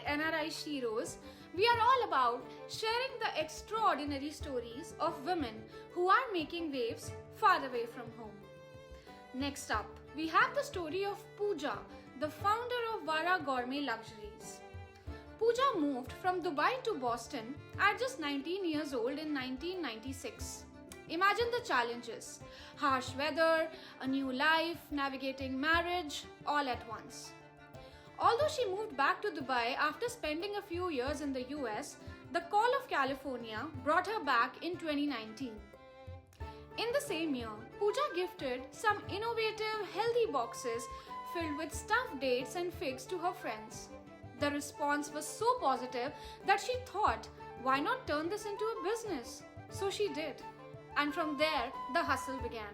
NRI Sheroes, we are all about sharing the extraordinary stories of women who are making waves far away from home. Next up, we have the story of Pooja, the founder of Vara Gourmet Luxuries. Pooja moved from Dubai to Boston at just 19 years old in 1996. Imagine the challenges: harsh weather, a new life, navigating marriage, all at once. Although she moved back to Dubai after spending a few years in the US, the call of California brought her back in 2019. In the same year, Pooja gifted some innovative, healthy boxes filled with stuffed dates and figs to her friends. The response was so positive that she thought, why not turn this into a business? So she did. And from there, the hustle began.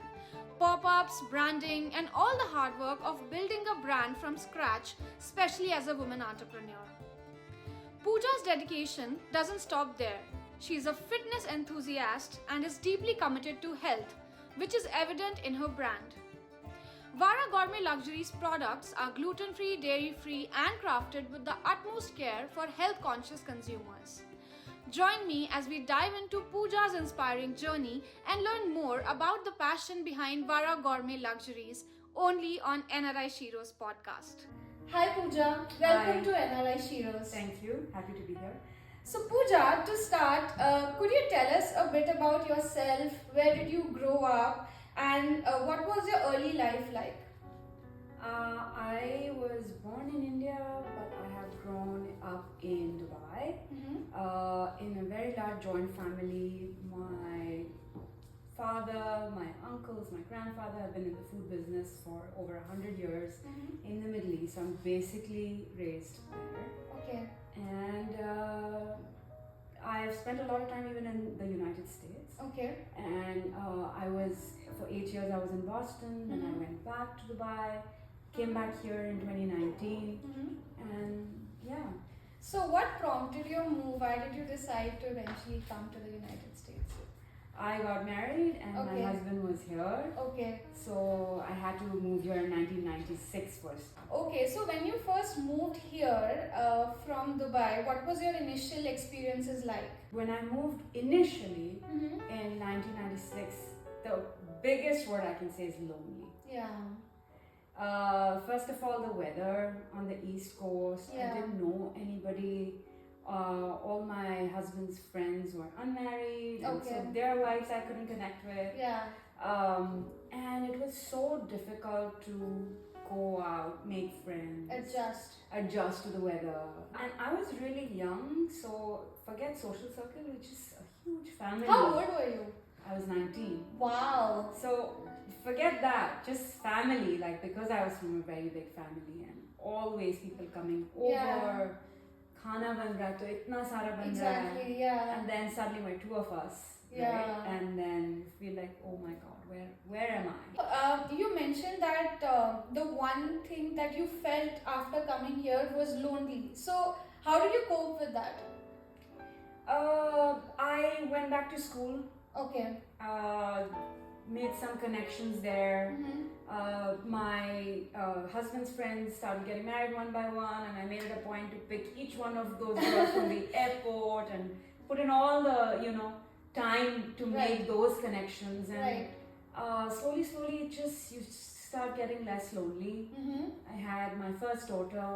Pop-ups, branding, and all the hard work of building a brand from scratch, especially as a woman entrepreneur. Pooja's dedication doesn't stop there. She is a fitness enthusiast and is deeply committed to health, which is evident in her brand. Vara Gourmet Luxuries products are gluten-free, dairy-free, and crafted with the utmost care for health-conscious consumers. Join me as we dive into Pooja's inspiring journey and learn more about the passion behind Vara Gourmet Luxuries only on NRI Sheroes podcast. Hi Pooja, welcome Hi. to NRI Sheroes. Thank you. Happy to be here. So Pooja, to start, could you tell us a bit about yourself? Where did you grow up and what was your early life like? I was born in India, but I have grown up in Dubai. In a very large joint family. My father, my uncles, my grandfather have been in the food business for over 100 years in the Middle East. I'm basically raised there. Okay. And I've spent a lot of time even in the United States. Okay. And for 8 years I was in Boston, then I went back to Dubai, came back here in 2019, and yeah. So what prompted your move? Why did you decide to eventually come to the United States? I got married and Okay. my husband was here, Okay. so I had to move here in 1996 first. Okay, so when you first moved here from Dubai, what was your initial experiences like? When I moved initially in 1996, the biggest word I can say is lonely. Yeah. First of all, the weather on the East Coast. Yeah. I didn't know anybody. All my husband's friends were unmarried, and Okay. so their wives I couldn't connect with. Yeah. And it was so difficult to go out, make friends, adjust to the weather. And I was really young, so forget social circle, which is a huge family. How old were you? I was 19. Wow. So forget that, just family, like because I was from a very big family and always people coming over, Yeah. khana ban raha to itna sara ban raha hai. Exactly, yeah. And then suddenly we're two of us, Yeah. right? And then you feel like, oh my god, where am I? You mentioned that the one thing that you felt after coming here was lonely. So how did you cope with that? I went back to school, Okay. made some connections there. Mm-hmm. My husband's friends started getting married one by one, and I made it a point to pick each one of those girls from the airport and put in all the time to Right. make those connections. And Right. slowly, you start getting less lonely. Mm-hmm. I had my first daughter,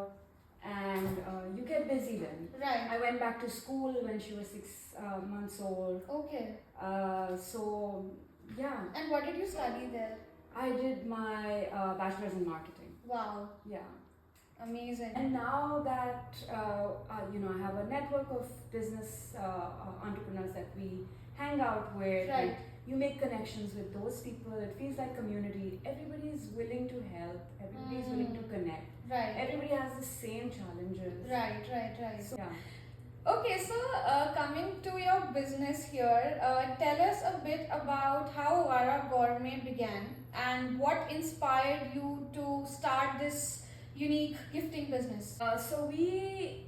and you get busy then. Right. I went back to school when she was 6 months old. Okay. So yeah, And what did you study there? I did my bachelor's in marketing. Wow. Yeah. Amazing. And now that I have a network of business entrepreneurs that we hang out with, Right. and you make connections with those people. It feels like community. Everybody is willing to help. Everybody is willing to connect. Right. Everybody has the same challenges. Right. So, yeah. Okay, so coming to your business here, tell us a bit about how Vara Gourmet began and what inspired you to start this unique gifting business. So we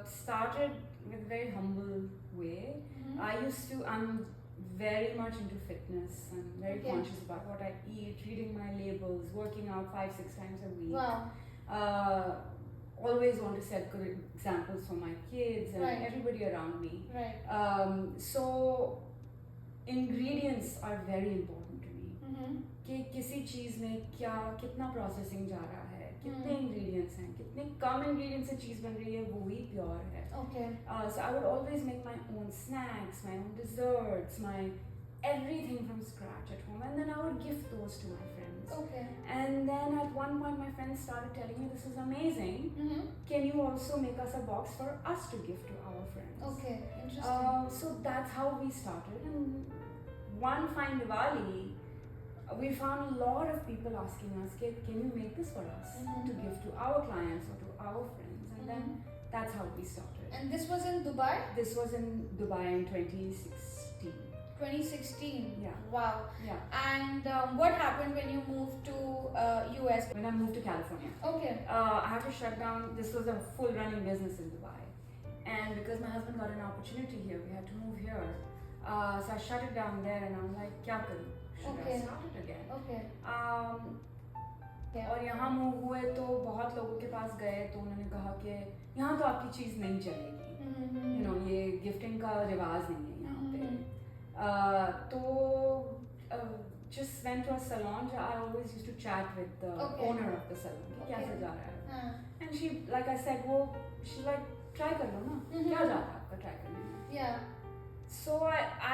started with a very humble way. I'm very much into fitness. I'm very Okay. conscious about what I eat, reading my labels, working out 5-6 times a week. Wow. always want to set good examples for my kids and Right. everybody around me. Right. So ingredients are very important to me. Mm-hmm. कि किसी चीज़ में क्या कितना processing जा रहा है, कितने Hmm. Ingredients हैं, कितने कम इंग्रेडिएंट्स से चीज़ बन रही है, वो ही प्योर है. Okay. So I would always make my own snacks, my own desserts, my everything from scratch at home, and then I would gift those to my friends. Okay. And then at one point, my friends started telling me, "This is amazing. Mm-hmm. Can you also make us a box for us to gift to our friends?" Okay. Interesting. So that's how we started. And one fine Diwali, we found a lot of people asking us, "Can you make this for us Mhm. to give to our clients or to our friends?" And then that's how we started. And this was in Dubai, This was in Dubai in 2016. 2016. Yeah. Wow. Yeah. And what happened when you moved to US? When I moved to California, Okay. I had to shut down. This was a full running business in Dubai, and because my husband got an opportunity here, we had to move here. So I shut it down there, and I'm like, "Kya karu? Should I Okay. start it again?" Okay. Yeah. और यहाँ move हुए तो बहुत लोगों के पास गए तो उन्होंने कहा कि यहाँ तो आपकी चीज़ नहीं चलेगी, Mm-hmm. यू नो ये गिफ्टिंग का रिवाज नहीं है यहाँ पे. तो just went to a salon. I always used to chat with the Okay. owner of the salon कि Okay. कैसे जा रहा है. Uh, And she, like I said, she like try कर लो ना, Mhm. क्या जाता है आपका try करने में. yeah. So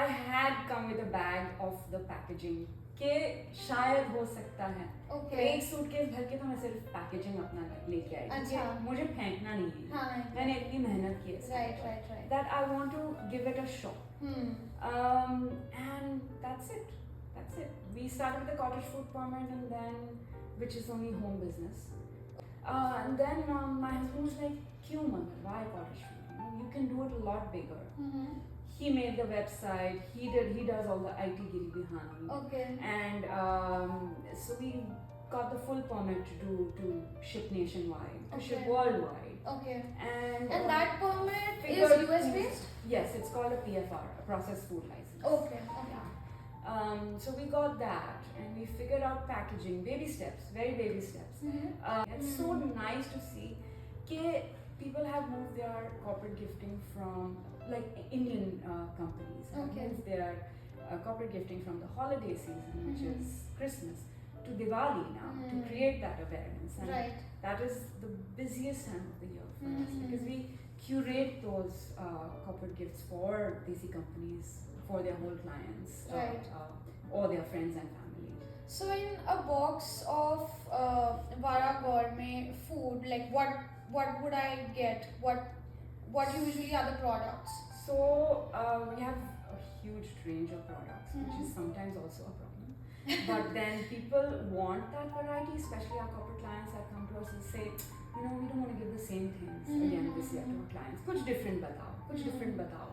I had come with a bag of the packaging कि शायद हो सकता है. तो Okay. एक सूटकेस भर के तो मैं सिर्फ पैकेजिंग अपना लेके आई क्योंकि अच्छा. मुझे फेंकना नहीं है. हाँ. मैंने इतनी मेहनत की है इसके Right. ऊपर. Right. Right. That I want to give it a shot. And that's it. That's it. We started with the cottage food permit, and then which is only home business. And then my husband was like, "Kyun Mangal? Why cottage food? You can do it a lot bigger." Mm-hmm. He made the website. He does all the IT giri behind. Okay. And so we got the full permit to ship nationwide, to ship Okay. worldwide. Okay. And And that permit is figured US things- based? Yes, it's called a PFR, a processed food license. Okay. Okay. So we got that, and we figured out packaging, baby steps, very baby steps. Mm-hmm. It's so nice to see that people have moved their corporate gifting from like Indian companies have Okay. moved their corporate gifting from the holiday season, which Mhm. is Christmas, to Diwali now to Mm. create that awareness. And Right. that is the busiest time of the year for us Mhm. because we curate those corporate gifts for Desi companies for their whole clients Right. or their friends and family. So in a box of Vara Gourmet food, like what would I get? What usually are the products? So we have a huge range of products, which is sometimes also a problem. But then people want that variety, especially our corporate clients that come to us and say, we don't want to give the same things again this year to our clients. Kuch different batao, kuch different batao.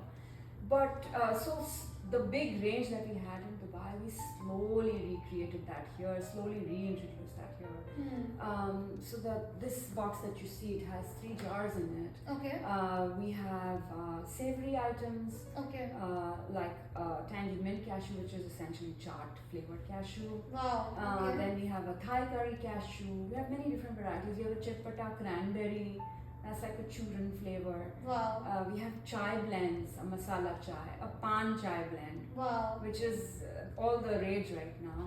But the big range that we had in Dubai, we slowly recreated that here, slowly reintroduced that here. So this box that you see, it has 3 jars in it. Okay. We have savory items Okay. like tangy mint cashew, which is essentially chaat flavored cashew. Wow. Okay. Then we have a Thai curry cashew. We have many different varieties. We have a chitpata cranberry. That's like a churran flavor. Wow. We have chai blends, a masala chai, a pan chai blend, Wow. which is all the rage right now.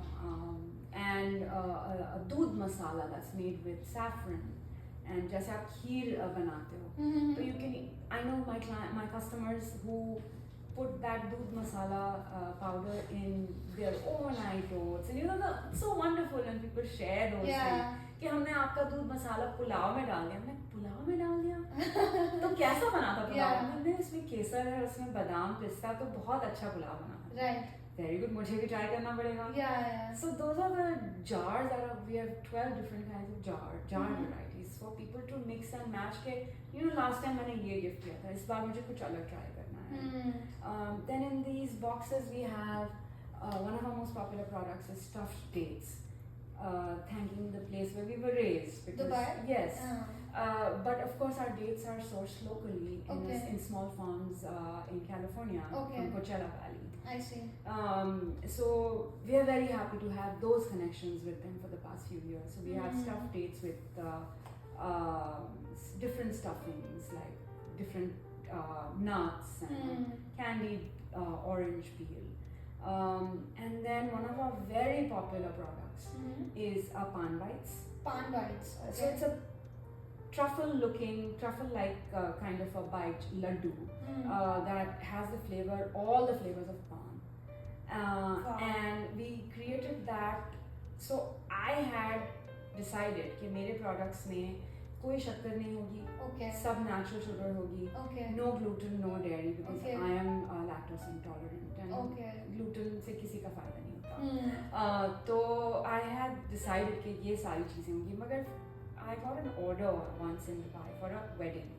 And a doodh masala that's made with saffron. And जैसे आप खीर बनाते हो, Mm-hmm. so you can. I know my customers who put that doodh masala powder in their overnight oats, and it's so wonderful when people share those Yeah. things. कि हमने आपका दूध मसाला पुलाव में डाल दिया. हमने पुलाव में डाल दिया तो कैसा बना था पुलाव? Yeah. हमने इसमें केसर है, उसमें बादाम पिस्ता, तो बहुत अच्छा पुलाव बना था. Right. Very good. मुझे भी ट्राई करना पड़ेगा. Yeah. Yeah. So those are the jars that we have 12 different kinds of jar Mhm. varieties for people to mix and match के last time मैंने ये gift किया था, इस बार मुझे कुछ अलग try करना है. Then in these boxes we have one of our most popular products is stuffed dates, thanking the place where we were raised. Because, Dubai? Yes. But of course our dates are sourced locally Okay. in small farms in California Okay. from Coachella Valley. I see. So we are very happy to have those connections with them for the past few years. So we have stuffed dates with different stuffings like different nuts and candied orange peel. And then one of our very popular products is Pan Bites. Pan Bites. Okay. So it's a truffle-like kind of a bite laddu that has the flavor, all the flavors of pan. Wow. And we created that. So I had decided कि मेरे products में कोई शक्कर नहीं होगी, Okay. सब natural sugar होगी, Okay. no gluten, no dairy because Okay. I am lactose intolerant and Okay. gluten से किसी का फायदा नहीं होता. तो I had decided कि ये सारी चीजें होंगी, मगर I got an order once in Dubai for a wedding,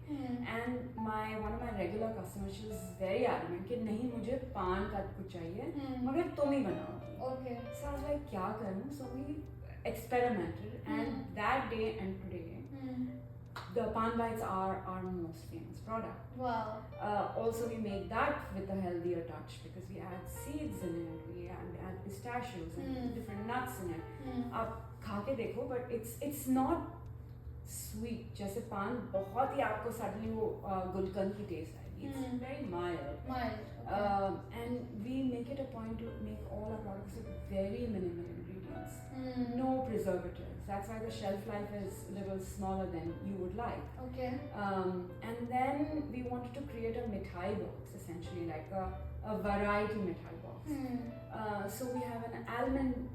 and one of my regular customers, she was very adamant कि नहीं मुझे पान का कुछ चाहिए, मगर तुम ही बनाओगी. Okay. So I was like क्या करूँ? So we experimented, and that day and today, the Pan Bites are our most famous product. Wow. Also, we make that with a healthier touch because we add seeds in it, we add pistachios and different nuts in it. आप खा के देखो, but it's not sweet. जैसे पान बहुत ही आपको suddenly वो गुलकंद की taste आएगी. It's very mild. Mild. Okay. And we make it a point to make all our products with very minimal ingredients. No preservatives. That's why the shelf life is a little smaller than you would like. Okay. And then we wanted to create a mithai box, essentially like a variety mithai box. So we have an almond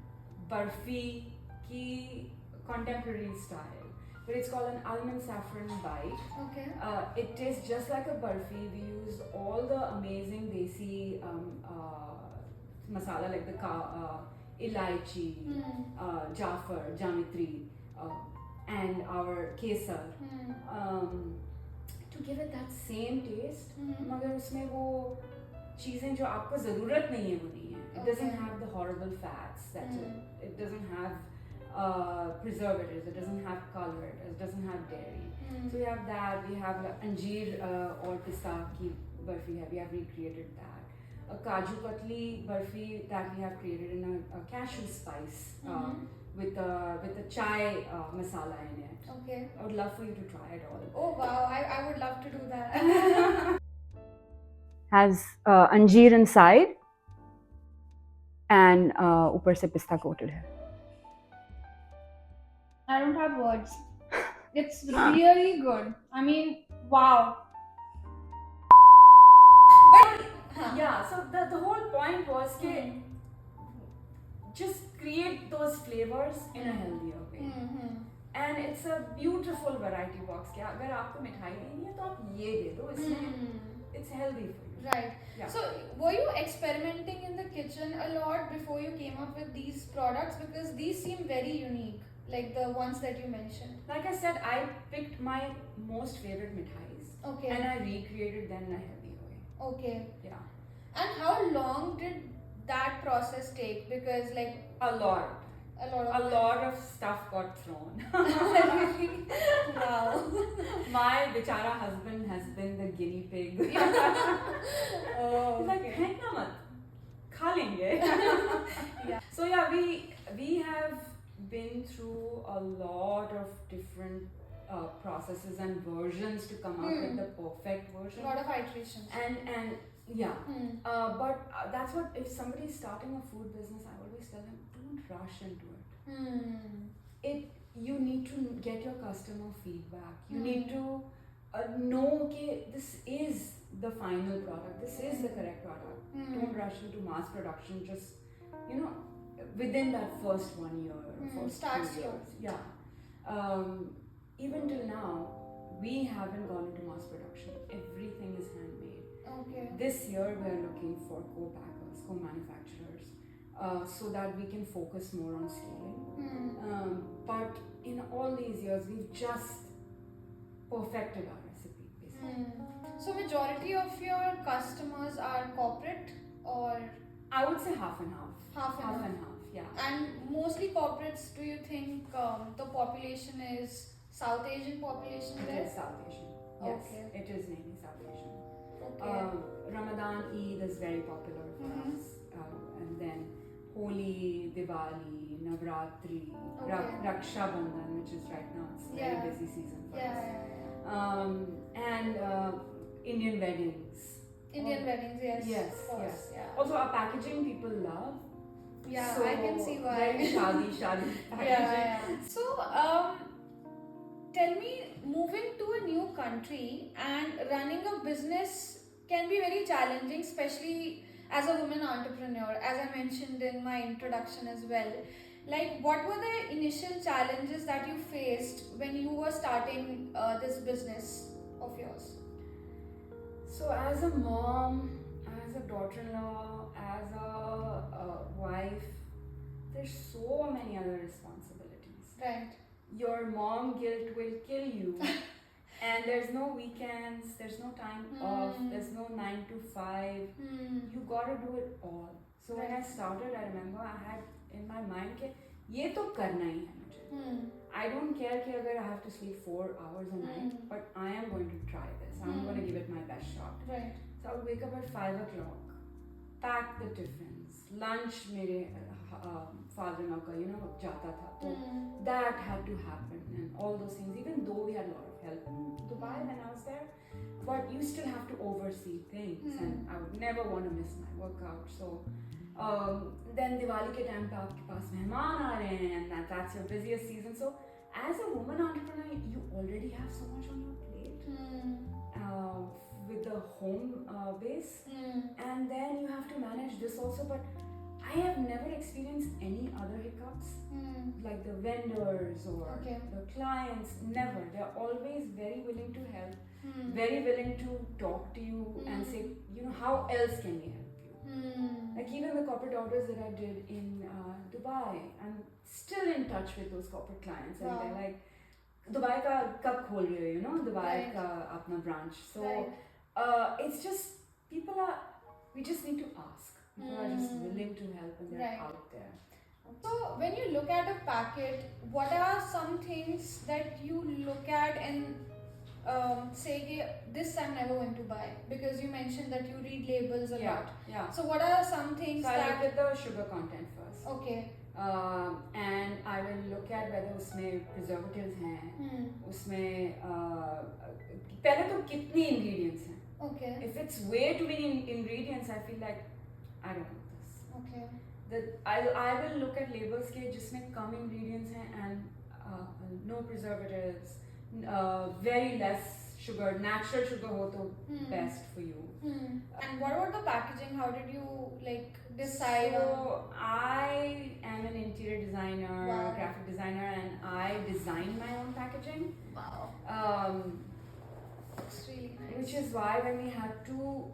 barfi ki contemporary style, but it's called an almond saffron bite. Okay. It tastes just like a barfi. We used all the amazing desi masala like the ilaichi, jafar, jamitri, and our kesar, to give it that same taste. मगर उसमें वो चीजें जो आपको ज़रूरत नहीं है वो नहीं है. It doesn't have the horrible fats. It doesn't have preservatives. It doesn't have color. It doesn't have dairy. So we have that. We have anjeer or pista ki barfi. We have recreated that. A kaju katli barfi that we have created in a cashew spice with a chai masala in it. Okay. I would love for you to try it all. Oh wow, I would love to do that. Has anjeer inside and ऊपर से pista coated है. I don't have words. It's really good. I mean, wow. But Yeah, so the whole point was that just create those flavors in a healthier way. And it's a beautiful variety box. कि अगर आपको मिठाई लेनी है तो आप ये दे दो, इसमें it's healthy for you. Right. Yeah. So, were you experimenting in the kitchen a lot before you came up with these products? Because these seem very unique, like the ones that you mentioned. Like I said, I picked my most favorite mithais Okay. and I recreated them in a healthy way. Okay. Yeah. And how long did that process take? Because like A lot. a lot A of lot of stuff got thrown. Wow. My bichara husband has been the guinea pig. Oh, He's like, okay. "Phenka mat, kha lenge." Yeah. So yeah, we have been through a lot of different processes and versions to come up with the perfect A version. lot of iterations. And yeah, but that's what, if somebody's starting a food business, I always tell them, don't rush into it. You need to get your customer feedback. You need to know okay, this is the final product, this is the correct product. Don't rush into mass production just within that first 1 year or first Start 2 slow. years. Yeah. Even till now we haven't gone into mass production. Everything is handmade. Okay. This year we are looking for co-packers, co-manufacturers, so that we can focus more on scaling. But in all these years, we've just perfected our recipe, basically. So majority of your customers are corporate or I would say half and half. half and half? and half, yeah. And mostly corporates, do you think the population is South Asian population It there? is South Asian. Yes, Okay. it is mainly South Asian. Okay. Ramadan Eid is very popular for us, and then Holi, Diwali, Navratri, Okay. Raksha Bandhan, which is right now, it's Yeah. very busy season for Yeah, us. yeah, yeah. And Indian weddings. Indian Oh, weddings, yes. yes, Of course. yes. Yeah. Also, our packaging people love. Yeah, So, I can see why. Very shadi packaging. Yeah. So, tell me, moving to a new country and running a business can be very challenging, especially as a woman entrepreneur, as I mentioned in my introduction as well. Like, what were the initial challenges that you faced when you were starting this business of yours? So, as a mom, as a daughter-in-law, as a wife, there's so many other responsibilities. Right. Your mom guilt will kill you. And there's no weekends, there's no time off, there's no 9 to 5. You gotta do it all. So when I started, I remember I had in my mind कि ये तो करना ही है मुझे. I don't care कि अगर I have to sleep 4 hours a night, but I am going to try this. I'm going to give it my best shot. Right. So I would wake up at 5 o'clock, pack the tiffins, lunch मेरे father-in-law का जाता था. So that had to happen and all those things. Even though we had a lot of help in Dubai when I was there, but you still have to oversee things, and I would never want to miss my workout. So then Diwali के time पे आपके पास मेहमान आ रहे हैं, and that's your busiest season. So as a woman entrepreneur, you already have so much on your plate with the home base, and then you have to manage this also. But I have never experienced any other hiccups, like the vendors or the clients. Never. They're always very willing to help, very willing to talk to you and say, how else can we help you? Like even the corporate orders that I did in Dubai, I'm still in touch with those corporate clients, and they're like, Dubai ka kab khol rahe ho, Dubai ka apna branch. So it's just we just need to ask. People are just willing to help, and they're out there. So when you look at a packet, what are some things that you look at and say this I'm never going to buy? Because you mentioned that you read labels a lot. Yeah. So what are some things so I look at the sugar content first. Okay. And I will look at whether उसमें preservatives हैं, उसमें पहले तो कितनी ingredients हैं. Okay. If it's way too many ingredients, I feel like I don't want this. Okay. I will look at labels के जिसमें कम ingredients हैं and no preservatives, very less sugar, natural sugar हो तो best for you. And what about the packaging? How did you decide? So I am an interior designer, graphic designer, and I design my own packaging. Wow. It's really nice. Which is why when we had to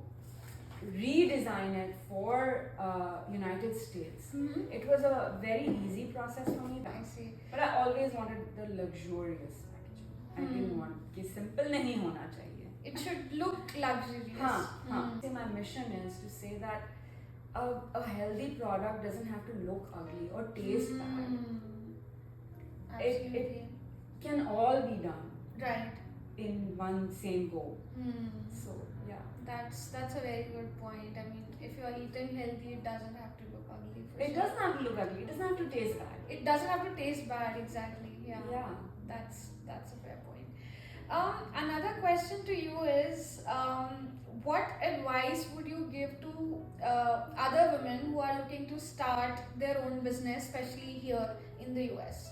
redesign it for United States, it was a very easy process for me. I see. But I always wanted the luxurious packaging. I didn't want कि simple नहीं होना चाहिए. It should look luxurious. So my mission is to say that a healthy product doesn't have to look ugly or taste bad. Absolutely. It can all be done Right. in one same go. So yeah. That's a very good point. I mean, if you are eating healthy, it doesn't have to look ugly. It doesn't have to look ugly. It doesn't have to taste bad. It doesn't have to taste bad. Exactly. Yeah. Yeah. That's a fair point. Another question to you is, what advice would you give to other women who are looking to start their own business, especially here in the US?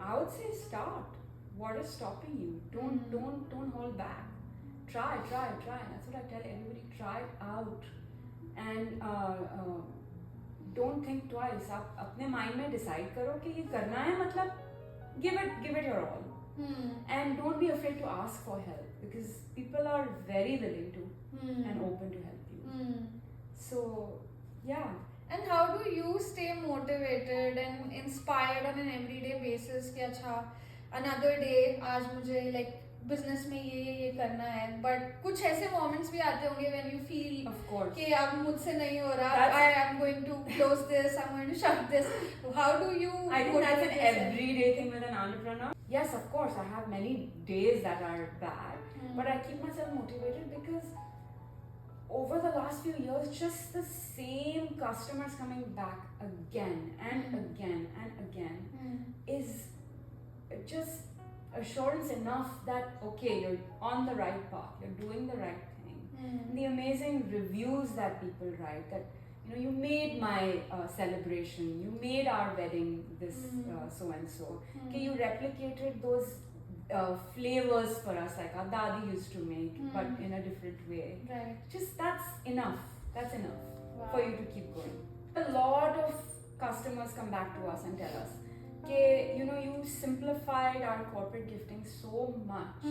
I would say start. What is stopping you? Don't hold back. Try. That's what I tell everybody. Try it out, and don't think twice. आप अपने mind में decide करो कि ये करना है, मतलब give it your all. And don't be afraid to ask for help, because people are very willing to and open to help you. So yeah. And how do you stay motivated and inspired on an everyday basis कि अच्छा another day आज मुझे business में ये करना है, but कुछ ऐसे moments भी आते होंगे when you feel of course कि अब मुझसे नहीं हो रहा, I am going to close this, I'm going to shut this. How do you? I think that's an everyday thing with an entrepreneur. Yes, of course, I have many days that are bad, but I keep myself motivated because over the last few years, just the same customers coming back again and again and again is just assurance enough that okay, you're on the right path, you're doing the right thing. The amazing reviews that people write that you made my celebration, you made our wedding this so and so. Okay, you replicated those flavors for us like our dadi used to make, but in a different way. Right. Just that's enough. That's enough for you to keep going. A lot of customers come back to us and tell us, okay, you simplified our corporate gifting so much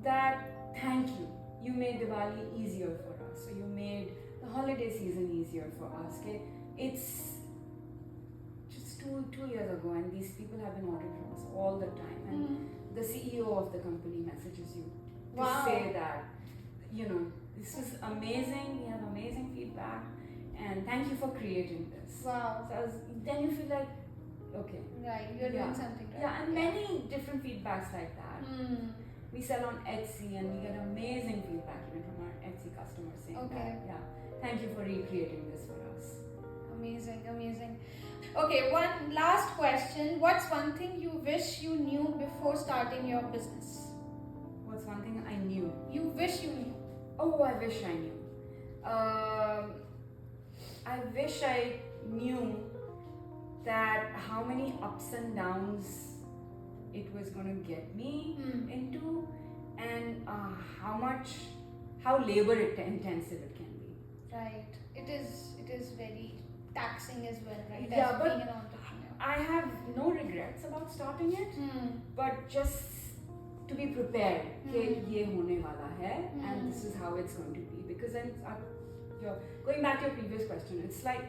that thank you. You made Diwali easier for us. So you made the holiday season easier for us. Okay, it's just two years ago, and these people have been ordering from us all the time. And the CEO of the company messages you to say that this is amazing. We have amazing feedback, and thank you for creating this. Wow. So then you feel like okay, right, you're doing something right. Yeah, and many different feedbacks like that. We sell on Etsy and we get amazing feedback even from our Etsy customers saying that, thank you for recreating this for us. Amazing. Okay, one last question. What's one thing you wish you knew before starting your business? What's one thing I knew? You wish you knew. Oh, I wish I knew. I wish I knew that how many ups and downs it was going to get me into, and how labor intensive it can be. Right. It is very taxing as well, right? Yeah, as but being an entrepreneur. I have no regrets about starting it, but just to be prepared. कि ये होने वाला है, and this is how it's going to be. Because then, going back to your previous question, it's like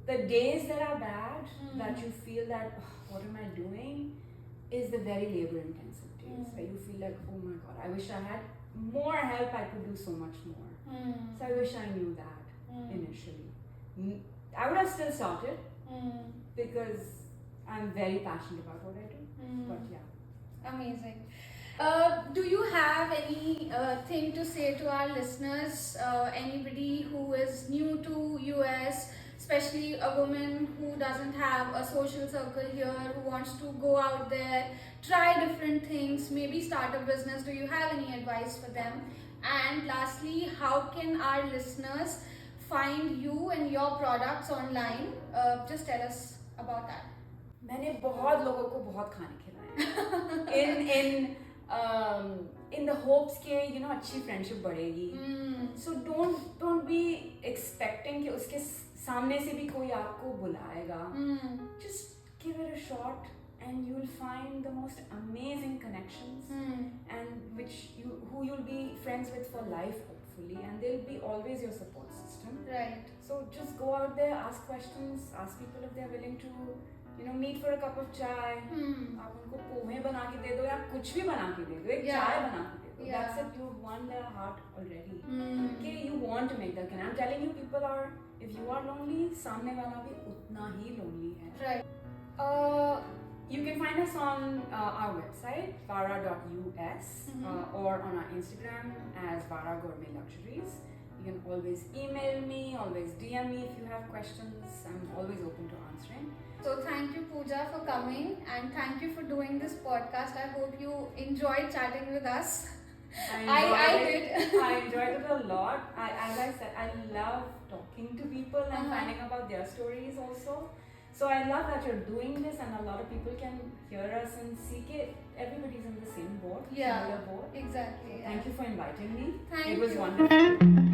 the days that are bad, that you feel that what am I doing, is the very labor intensive days where you feel like, oh my god, I wish I had more help, I could do so much more. So I wish I knew that initially. I would have still started because I'm very passionate about what I do. But yeah. Amazing. Do you have any thing to say to our listeners? Anybody who is new to US, especially a woman who doesn't have a social circle here, who wants to go out there, try different things, maybe start a business? Do you have any advice for them? And lastly, how can our listeners find you and your products online? Just tell us about that. मैंने बहुत लोगों को बहुत खाने खिलाए in the hopes के अच्छी friendship बढ़ेगी. So don't be expecting कि उसके सामने से भी कोई आपको बुलाएगा. Just give it a shot and you'll find the most amazing connections and who you'll be friends with for life hopefully, and they'll be always your support system. Right. So just go out there, ask questions, ask people if they're willing to meet for a cup of chai. आप उनको पोहे बना के दे दो या कुछ भी बना के दे दो, एक चाय बना के दे दो. That's it, you've won their heart already. Okay, you want to make that connection. I'm telling you, people are, if you are lonely, सामने वाला भी उतना ही lonely है. Right. You can find us on our website, vara.us, or on our Instagram as Vara Gourmet Luxuries. You can always email me, always DM me if you have questions. I'm always open to answering. So thank you, Pooja, for coming, and thank you for doing this podcast. I hope you enjoyed chatting with us. I did. I enjoyed it a lot. As I said, I love talking to people and finding about their stories also. So I love that you're doing this, and a lot of people can hear us and see it. Everybody's in the same boat, similar boat. Exactly. Thank you for inviting me. Thank you. It was you. wonderful.